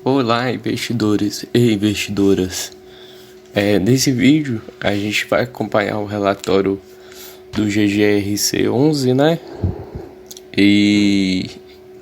Olá, investidores e investidoras. Nesse vídeo a gente vai acompanhar o relatório do GGRC11, né? E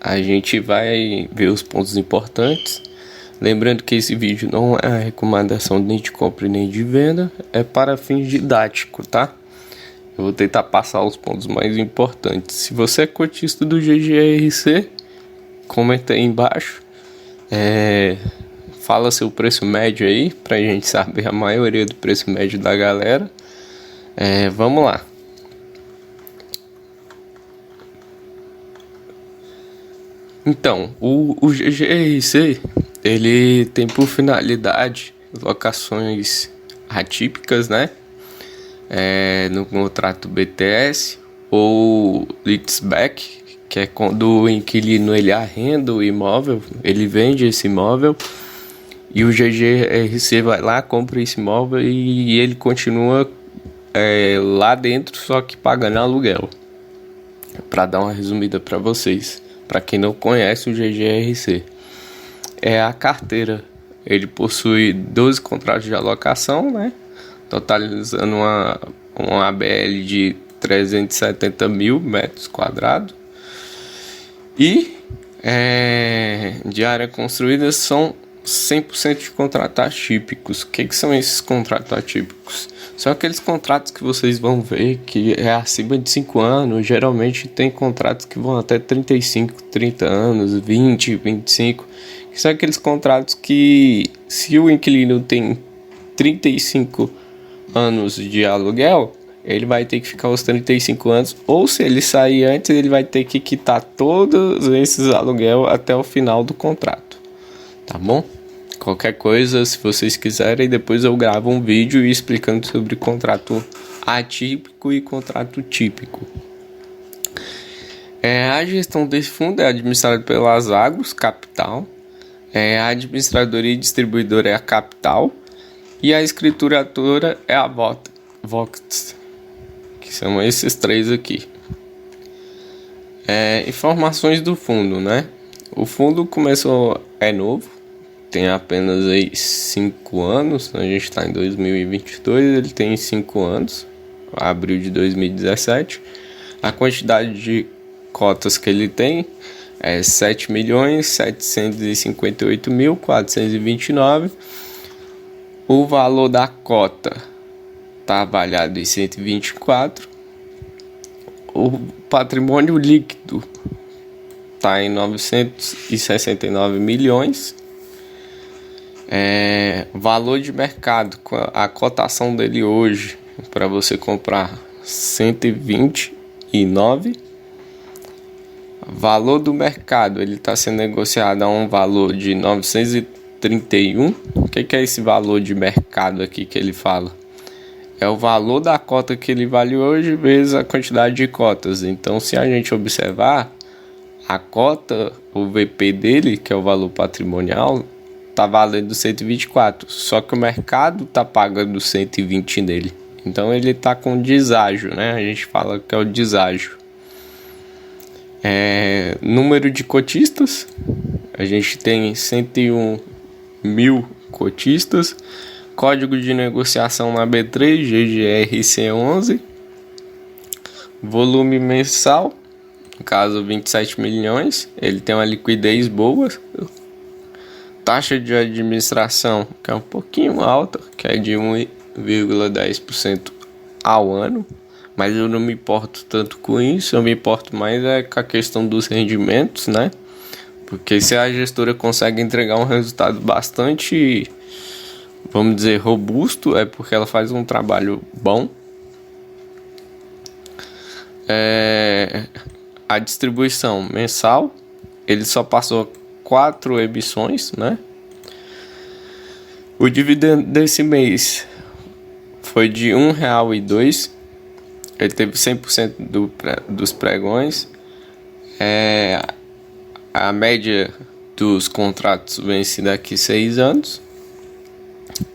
a gente vai ver os pontos importantes. Lembrando que esse vídeo não é a recomendação nem de compra nem de venda, é para fins didáticos, tá? Eu vou tentar passar os pontos mais importantes. Se você é cotista do GGRC, comenta aí embaixo. Fala seu preço médio aí, pra gente saber a maioria do preço médio da galera. Vamos lá. Então, o GGRC, ele tem por finalidade locações atípicas, né? No contrato BTS ou leaseback, que é quando o inquilino ele arrenda o imóvel, ele vende esse imóvel e o GGRC vai lá, compra esse imóvel e ele continua lá dentro, só que pagando aluguel. Para dar uma resumida para vocês, para quem não conhece o GGRC, é a carteira. Ele possui 12 contratos de alocação, né? Totalizando uma ABL de 370 mil metros quadrados. E de área construída são 100% de contratos atípicos. O que são esses contratos atípicos? São aqueles contratos que vocês vão ver que é acima de 5 anos. Geralmente tem contratos que vão até 35, 30 anos, 20, 25. Que são aqueles contratos que, se o inquilino tem 35 anos de aluguel, ele vai ter que ficar os 35 anos, ou se ele sair antes, ele vai ter que quitar todos esses aluguel até o final do contrato, tá bom? Qualquer coisa, se vocês quiserem, depois eu gravo um vídeo explicando sobre contrato atípico e contrato típico. A gestão desse fundo é administrada pela Agros Capital, a administradora e distribuidora é a Capital, e a escrituradora é a Vox, que são esses três aqui. Informações do fundo, né? O fundo é novo, tem apenas aí 5 anos, a gente está em 2022, ele tem 5 anos, abril de 2017. A quantidade de cotas que ele tem é 7.758.429. O valor da cota está avaliado em 124. O patrimônio líquido está em 969 milhões. Valor de mercado, a cotação dele hoje para você comprar 129. Valor do mercado, ele está sendo negociado a um valor de 931. O que é esse valor de mercado aqui que ele fala? É o valor da cota que ele vale hoje vezes a quantidade de cotas. Então, se a gente observar, a cota, o VP dele, que é o valor patrimonial, está valendo 124. Só que o mercado está pagando 120 nele. Então, ele está com deságio, né? A gente fala que é o deságio. Número de cotistas, a gente tem 101 mil cotistas. Código de negociação na B3, GGRC11. Volume mensal, no caso 27 milhões. Ele tem uma liquidez boa. Taxa de administração, que é um pouquinho alta, que é de 1,10% ao ano. Mas eu não me importo tanto com isso, eu me importo mais com a questão dos rendimentos, né? Porque se a gestora consegue entregar um resultado bastante, vamos dizer, robusto, é porque ela faz um trabalho bom. A distribuição mensal, ele só passou 4 emissões, né? O dividendo desse mês foi de R$1,02. Ele teve 100% dos pregões. A média dos contratos vence daqui 6 anos.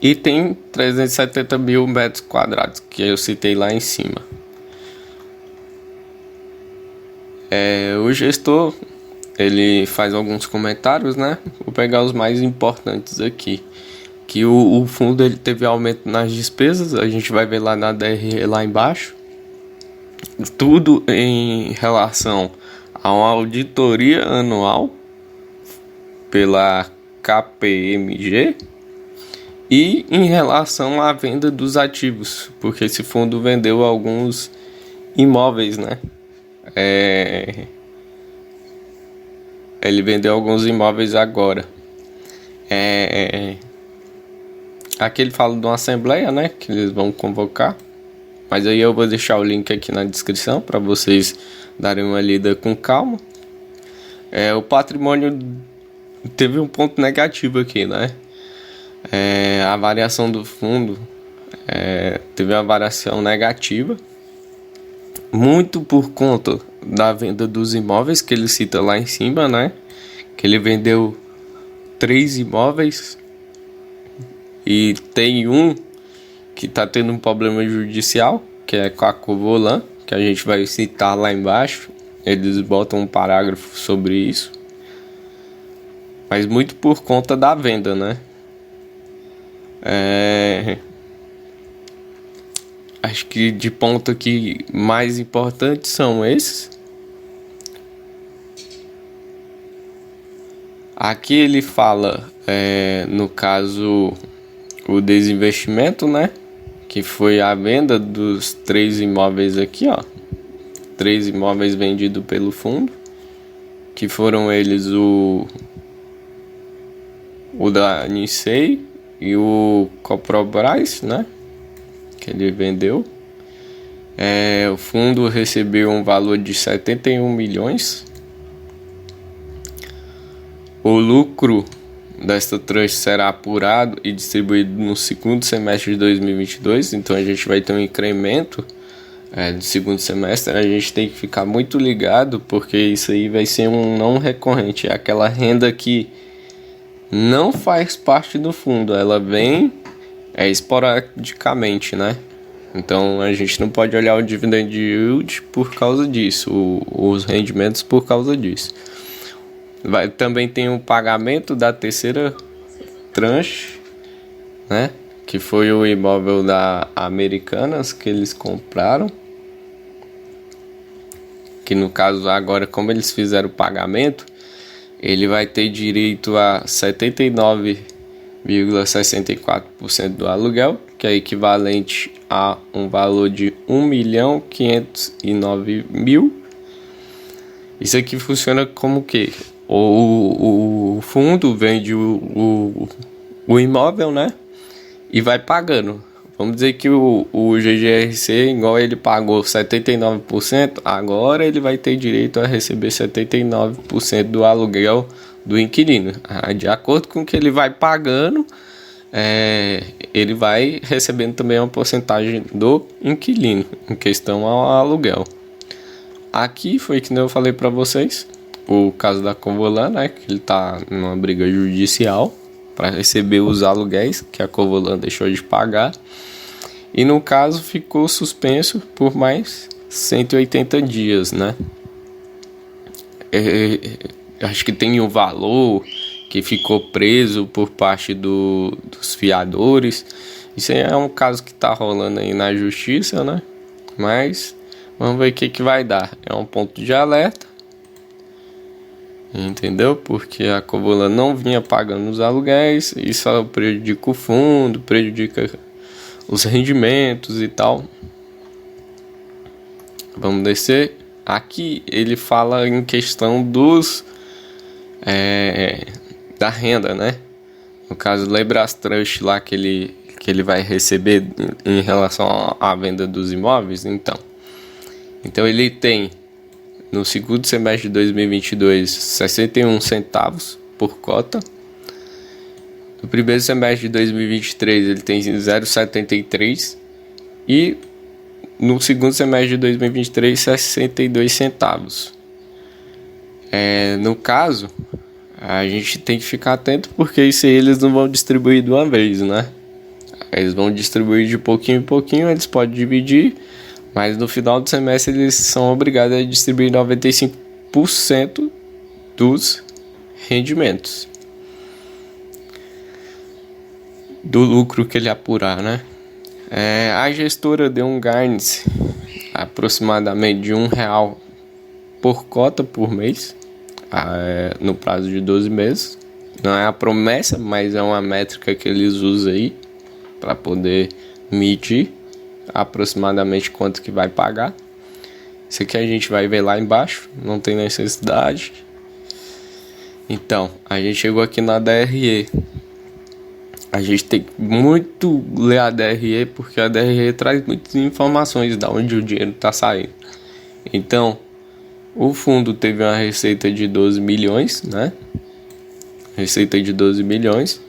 E tem 370 mil metros quadrados, que eu citei lá em cima. O gestor ele faz alguns comentários, né? Vou pegar os mais importantes aqui. Que o fundo ele teve aumento nas despesas, a gente vai ver lá na DRE lá embaixo. Tudo em relação a uma auditoria anual pela KPMG e em relação à venda dos ativos, porque esse fundo vendeu alguns imóveis, né? Ele vendeu alguns imóveis agora. Aqui ele fala de uma assembleia, né? Que eles vão convocar. Mas aí eu vou deixar o link aqui na descrição para vocês darem uma lida com calma. O patrimônio teve um ponto negativo aqui, né? A variação do fundo teve uma variação negativa. Muito por conta da venda dos imóveis que ele cita lá em cima, né? Que ele vendeu 3 imóveis e tem um que tá tendo um problema judicial, que é com a Covolan, que a gente vai citar lá embaixo. Eles botam um parágrafo sobre isso. Mas muito por conta da venda, né? Acho que de ponto aqui mais importantes são esses. Aqui ele fala, no caso, o desinvestimento, né? Que foi a venda dos 3 imóveis aqui, ó. 3 imóveis vendidos pelo fundo. Que foram eles o da Nicei e o Coprobras, né? Que ele vendeu. O fundo recebeu um valor de 71 milhões. O lucro desta tranche será apurado e distribuído no segundo semestre de 2022. Então a gente vai ter um incremento no segundo semestre. A gente tem que ficar muito ligado, porque isso aí vai ser um não recorrente. É aquela renda que não faz parte do fundo, ela vem esporadicamente, né? Então a gente não pode olhar o dividend yield por causa disso, os rendimentos por causa disso. Também tem o pagamento da terceira tranche, né? Que foi o imóvel da Americanas que eles compraram. Que no caso agora, como eles fizeram o pagamento, ele vai ter direito a 79,64% do aluguel, que é equivalente a um valor de 1.509.000. Isso aqui funciona como que o fundo vende o imóvel, né? E vai pagando. Vamos dizer que o GGRC, igual ele pagou 79%, agora ele vai ter direito a receber 79% do aluguel do inquilino. De acordo com o que ele vai pagando, ele vai recebendo também uma porcentagem do inquilino em questão ao aluguel. Aqui foi que eu falei para vocês, o caso da Covolan, né, que ele tá numa briga judicial para receber os aluguéis que a Covolan deixou de pagar. E no caso ficou suspenso por mais 180 dias, né? Acho que tem um valor que ficou preso por parte dos fiadores. Isso aí é um caso que tá rolando aí na justiça, né? Mas vamos ver o que vai dar. É um ponto de alerta, entendeu? Porque a Covolan não vinha pagando os aluguéis. Isso prejudica o fundo, prejudica os rendimentos e tal. Vamos descer. Aqui ele fala em questão dos da renda, né? No caso, lembra as tranches lá que ele vai receber em relação à venda dos imóveis? Então ele tem no segundo semestre de 2022 61 centavos por cota. No primeiro semestre de 2023 ele tem 0,73 e no segundo semestre de 2023 62 centavos. No caso, a gente tem que ficar atento, porque isso aí eles não vão distribuir de uma vez, né? Eles vão distribuir de pouquinho em pouquinho, eles podem dividir, mas no final do semestre eles são obrigados a distribuir 95% dos rendimentos, do lucro que ele apurar, né? A gestora deu um guidance aproximadamente de R$ 1 por cota por mês, no prazo de 12 meses. Não é a promessa, mas é uma métrica que eles usam aí para poder medir aproximadamente quanto que vai pagar. Isso aqui a gente vai ver lá embaixo, não tem necessidade. Então, a gente chegou aqui na DRE. A gente tem que muito ler a DRE, porque a DRE traz muitas informações de onde o dinheiro está saindo. Então, o fundo teve uma receita de 12 milhões, né? Receita de 12 milhões.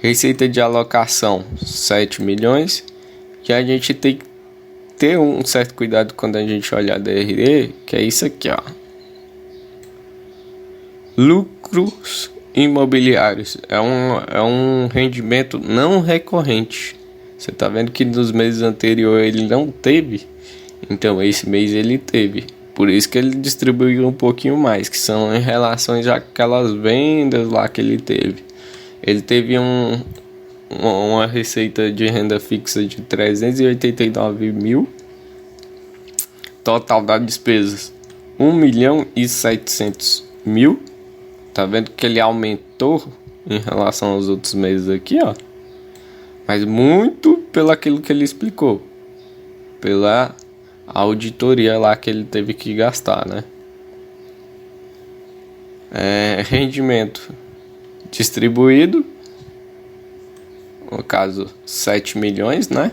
Receita de alocação, 7 milhões. Que a gente tem que ter um certo cuidado quando a gente olha a DRE, que é isso aqui, ó. Lucros imobiliários. É um rendimento não recorrente. Você tá vendo que nos meses anteriores ele não teve. Então esse mês ele teve. Por isso que ele distribuiu um pouquinho mais, que são em relação àquelas vendas lá que ele teve. Ele teve uma receita de renda fixa de 389 mil. Total das despesas 1.700.000. Tá vendo que ele aumentou em relação aos outros meses aqui, ó. Mas muito pelo aquilo que ele explicou. Pela auditoria lá que ele teve que gastar, né? Rendimento distribuído, no caso 7 milhões, né?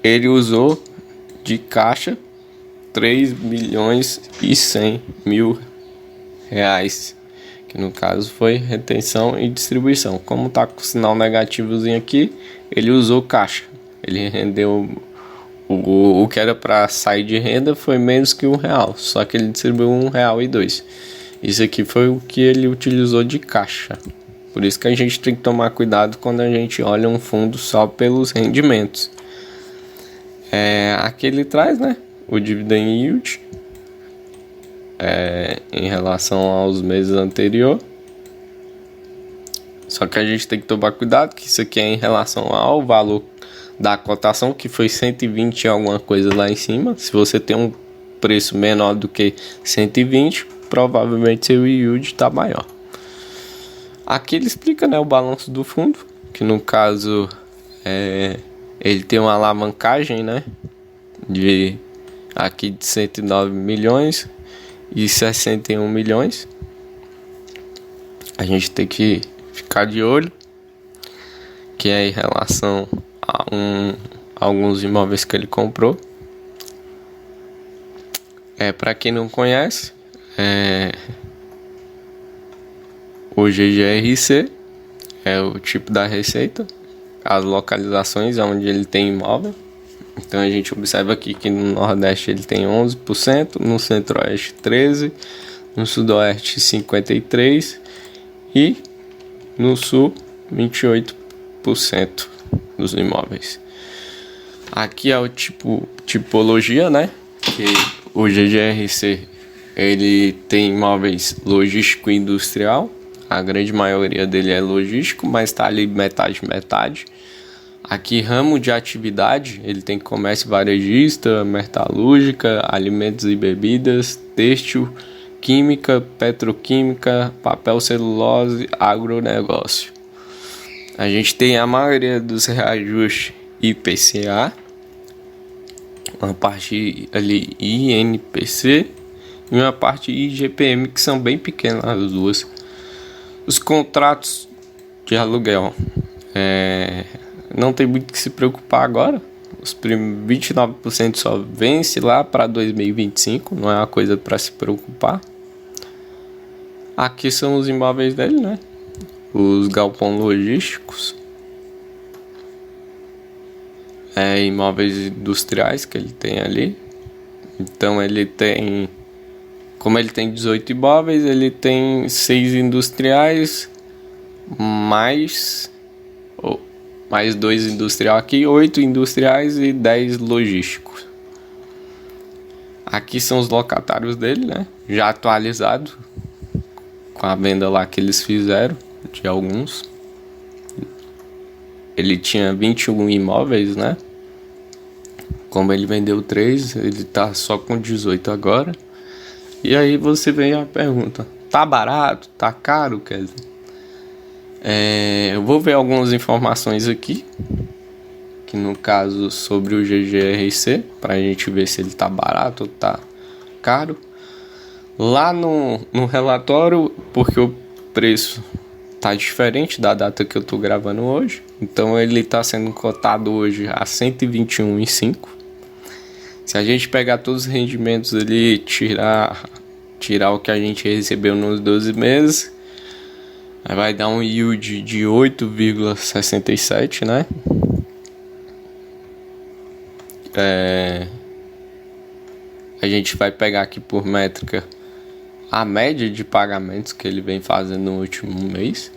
Ele usou de caixa 3.100.000 reais, que no caso foi retenção e distribuição. Como tá com o sinal negativozinho aqui, ele usou caixa. Ele rendeu o que era para sair de renda foi menos que R$ 1, só que ele distribuiu R$ 1,02. Isso aqui foi o que ele utilizou de caixa. Por isso que a gente tem que tomar cuidado quando a gente olha um fundo só pelos rendimentos. Aqui ele traz, né, o dividend yield em relação aos meses anteriores. Só que a gente tem que tomar cuidado que isso aqui é em relação ao valor da cotação, que foi 120 alguma coisa lá em cima. Se você tem um preço menor do que 120, provavelmente seu yield está maior. Aqui ele explica, né, o balanço do fundo, que no caso ele tem uma alavancagem, né, de 109 milhões e 61 milhões. A gente tem que ficar de olho, que é em relação a alguns imóveis que ele comprou. Para quem não conhece, o GGRC é o tipo da receita, as localizações onde ele tem imóvel. Então a gente observa aqui que no Nordeste ele tem 11%, no Centro-Oeste 13%, no Sudoeste 53% e no Sul 28% dos imóveis. Aqui é o tipologia, né? Que o GGRC ele tem imóveis logístico e industrial. A grande maioria dele é logístico, mas está ali metade. Aqui, ramo de atividade, ele tem comércio varejista, metalúrgica, alimentos e bebidas, têxtil, química, petroquímica, papel celulose, agronegócio. A gente tem a maioria dos reajustes IPCA, uma parte ali INPC e uma parte IGPM, que são bem pequenas as duas. Os contratos de aluguel, não tem muito que se preocupar agora. Os 29% só vence lá para 2025, não é uma coisa para se preocupar. Aqui são os imóveis dele, né? Os galpões logísticos, imóveis industriais que ele tem ali. Então ele tem, como ele tem 18 imóveis, ele tem 6 industriais, mais 2 industrial aqui, 8 industriais e 10 logísticos. Aqui são os locatários dele, né? Já atualizado com a venda lá que eles fizeram de alguns. Ele tinha 21 imóveis, né? Como ele vendeu 3, ele tá só com 18 agora. E aí você vem a pergunta: tá barato? Tá caro, Kesler? Eu vou ver algumas informações aqui, que no caso sobre o GGRC, pra gente ver se ele tá barato ou tá caro. Lá no relatório, porque o preço tá diferente da data que eu tô gravando hoje, então ele tá sendo cotado hoje a 121,5. Se a gente pegar todos os rendimentos ali, tirar o que a gente recebeu nos 12 meses, aí vai dar um yield de 8,67, né? A gente vai pegar aqui por métrica a média de pagamentos que ele vem fazendo no último mês.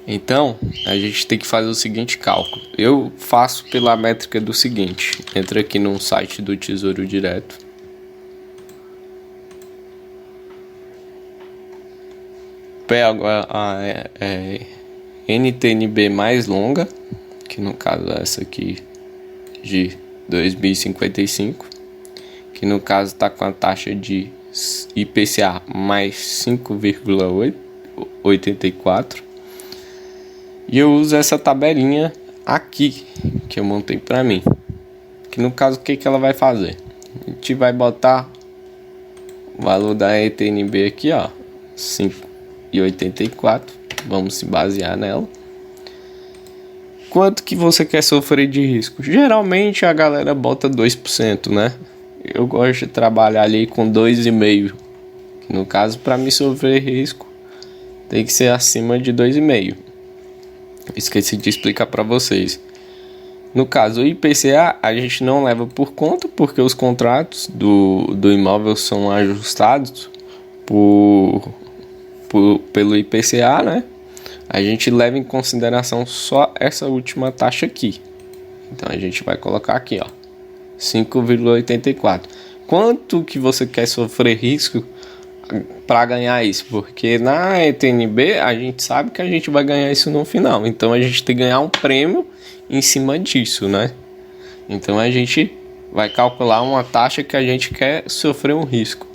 Então, a gente tem que fazer o seguinte cálculo. Eu faço pela métrica do seguinte: entra aqui no site do Tesouro Direto. Pego a NTNB mais longa, que no caso é essa aqui de 2055, que no caso está com a taxa de IPCA mais 5,84. E eu uso essa tabelinha aqui que eu montei para mim, que no caso o que ela vai fazer? A gente vai botar o valor da ETNB aqui, ó, 5,84. Vamos se basear nela. Quanto que você quer sofrer de risco? Geralmente a galera bota 2%, né? Eu gosto de trabalhar ali com 2,5%. No caso, para me sofrer risco, tem que ser acima de 2,5%. Esqueci de explicar para vocês. No caso, o IPCA a gente não leva por conta, porque os contratos do imóvel são ajustados pelo IPCA, né? A gente leva em consideração só essa última taxa aqui. Então a gente vai colocar aqui, ó, 5,84. Quanto que você quer sofrer risco para ganhar isso? Porque na ETNB a gente sabe que a gente vai ganhar isso no final. Então a gente tem que ganhar um prêmio em cima disso, né? Então a gente vai calcular uma taxa que a gente quer sofrer um risco.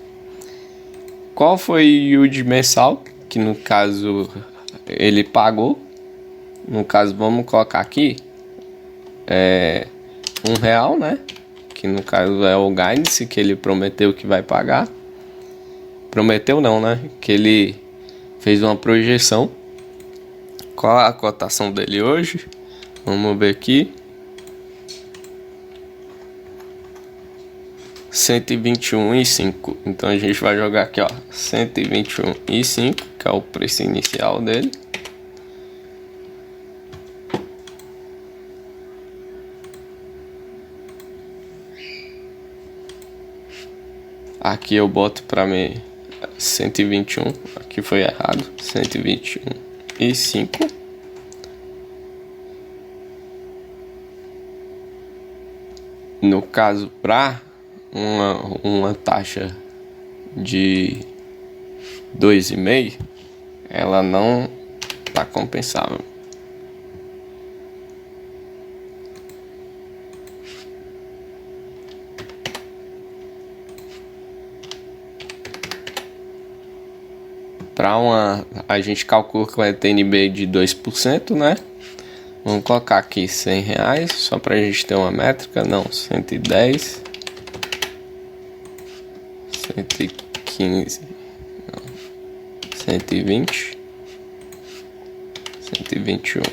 Qual foi o yield mensal? Que no caso ele pagou. No caso vamos colocar aqui R$1, né? Que no caso é o guidance que ele prometeu que vai pagar. Prometeu não, né? Que ele fez uma projeção. Qual a cotação dele hoje? Vamos ver aqui. 121,5. Então a gente vai jogar aqui, ó, 121,5, que é o preço inicial dele. Aqui eu boto para mim 121, aqui foi errado, 121,5. No caso, para uma taxa de 2,5, ela não tá compensável. A gente calcula com a ETNB de 2%, né? Vamos colocar aqui R$100, só pra gente ter uma métrica. Não, 110, 115, não, 120, 121.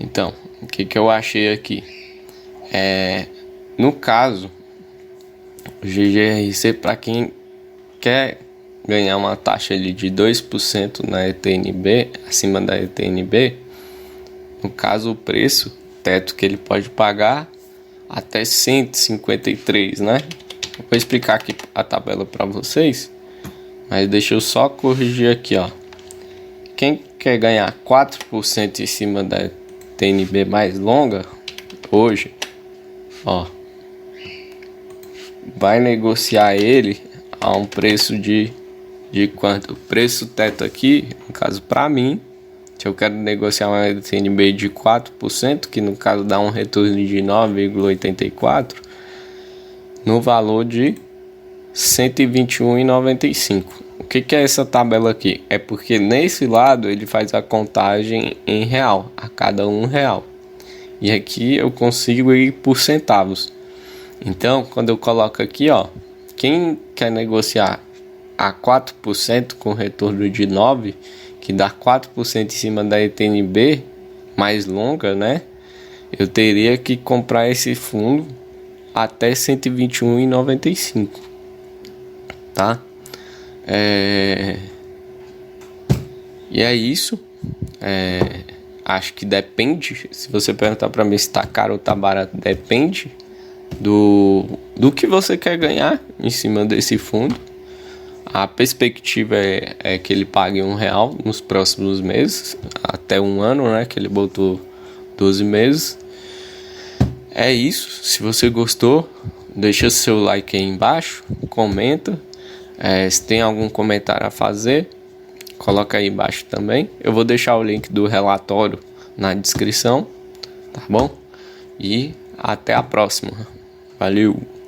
Então, o que eu achei aqui? No caso, o GGRC, para quem quer ganhar uma taxa ali de 2% na ETNB, acima da ETNB, no caso o preço teto que ele pode pagar até 153, né? Eu vou explicar aqui a tabela para vocês, mas deixa eu só corrigir aqui, ó. Quem quer ganhar 4% em cima da TNB mais longa, hoje, ó, vai negociar ele a um preço de quanto? O preço teto aqui, no caso para mim, se eu quero negociar uma TNB de 4%, que no caso dá um retorno de 9,84, no valor de R$ 121,95. O que é essa tabela aqui? É porque nesse lado ele faz a contagem em real, a cada R$1. E aqui eu consigo ir por centavos. Então, quando eu coloco aqui, ó, quem quer negociar a 4% com retorno de 9, que dá 4% em cima da ETNB mais longa, né? Eu teria que comprar esse fundo até R$ 121,95, tá? E é isso. Acho que depende. Se você perguntar para mim se tá caro ou tá barato, depende do que você quer ganhar em cima desse fundo. A perspectiva é que ele pague R$1 nos próximos meses, até um ano, né? Que ele botou 12 meses. É isso. Se você gostou, deixa seu like aí embaixo, comenta. Se tem algum comentário a fazer, coloca aí embaixo também. Eu vou deixar o link do relatório na descrição, tá bom? E até a próxima. Valeu!